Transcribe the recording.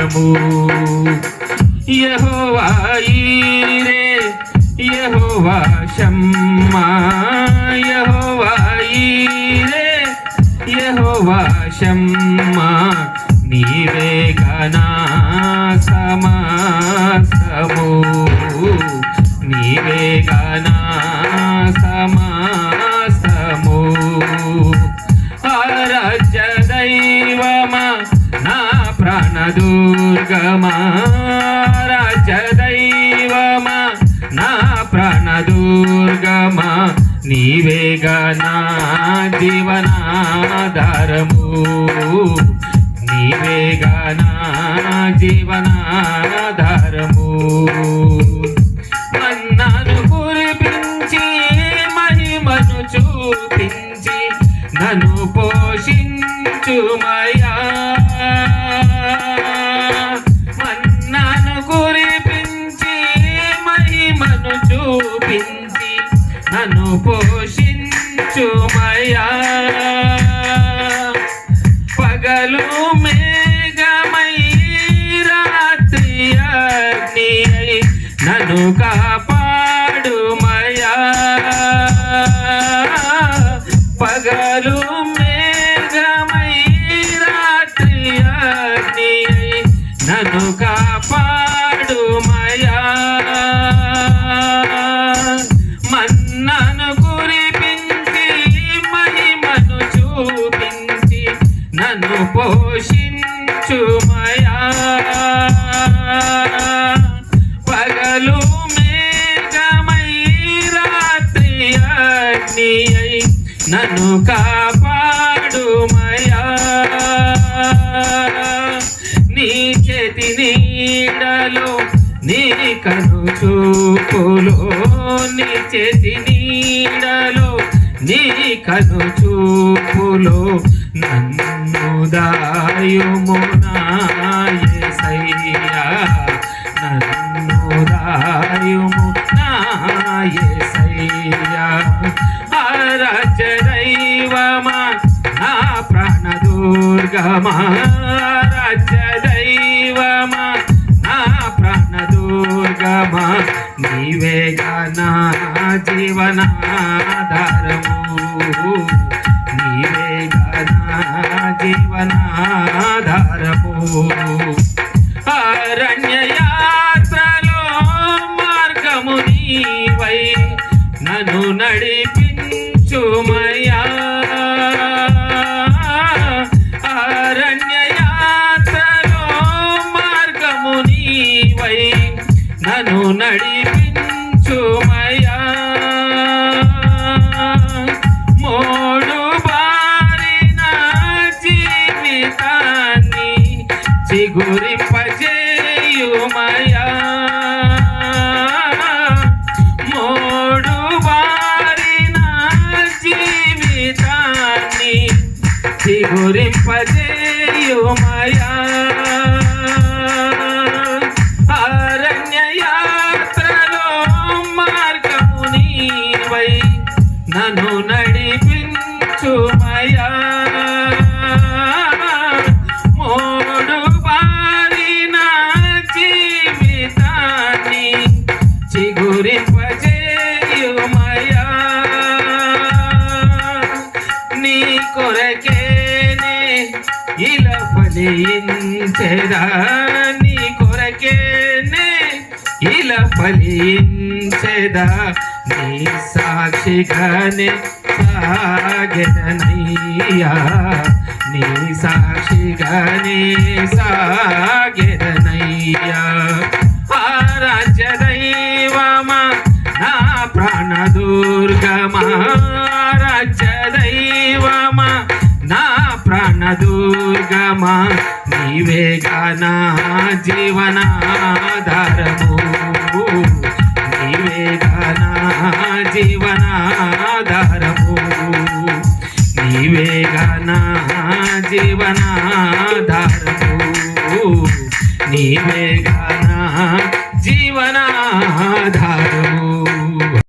జీవనాధారము. యెహోవా ఈరే, యెహోవా షమ్మా, యెహోవా ఈరే, యెహోవా షమ్మా, నీవే గనా సమాసము, నీవే గనా సమాసము. ఆరాధ్య దైవమా నా ప్రాణదుర్గమా, ఆరాధ్య దైవమా నా ప్రాణదుర్గమా, నీవే గనా జీవనాధారము, నీవే గనా జీవనాధారము. మన్నాను కురిపించి మహిమను చూపించి నన్ను పోషించుమయా, మన్నాను కురిపించి మహిమను చూపించి నన్ను పోషించుమయా. పగలు మేఘమై రాత్రి అగ్ని అయి నన్ను కాపాడుమయా, పగలు మేఘమై రాత్రి అగ్ని అయి నన్ను కాపాడుమయా. మన్నను కురిపించి మహిమను చూపించి నన్ను పోషించుమయా, పగలు మేఘమై రాత్రి అగ్ని అయి నన్ను కాపాడుమయా. నీ చేతి నీడలో నీ కను చూపులో, నీ చేతి నీడలో నీ కను చూపులో నన్ను దాయుము నా యేసయ్యా, నన్ను దాయుము నా యేసయ్యా. ఆరాధ్య దైవమా నా ప్రాణదుర్గమా, ఆరాధ్య దైవమా నా ప్రాణదుర్గమా, నీవే గనా జీవనాధారము, నీవే గనా జీవనాధారము. అరణ్య యాత్రలో మార్గము నీవై నన్ను నడిపించుమయా, అరణ్య యాత్రలో మార్గము నీవై నన్ను నడిపించుమయా. మోడు బారిన జీవితాన్ని చిగురింపజేయుమయా, మోడు బారిన జీవితాన్ని చిగురింపజేయుమయా. అరణ్య యాత్రలో మార్గము నీవై నన్ను నడిపించుమయా, మోడు బారిన జీవితాన్ని చిగురింపజేయుమయా. నీ కొరకేనే ఇలా ఫలించెదా, నీ కొరకేనే ఇలా ఫలించెదా, నీ సాక్షిగానే సాగెదనయ్యా, నీ సాక్షిగానే సాగెదనయ్యా. ఆరాధ్య దైవమా నా ప్రాణదుర్గమా, ఆరాధ్య దైవమా నా ప్రాణదుర్గమా, నీవే గనా జీవనాధారము, నీవే గనా జీవనాధారము, నీవే గనా జీవనాధారము, నీవే గనా జీవనాధారము.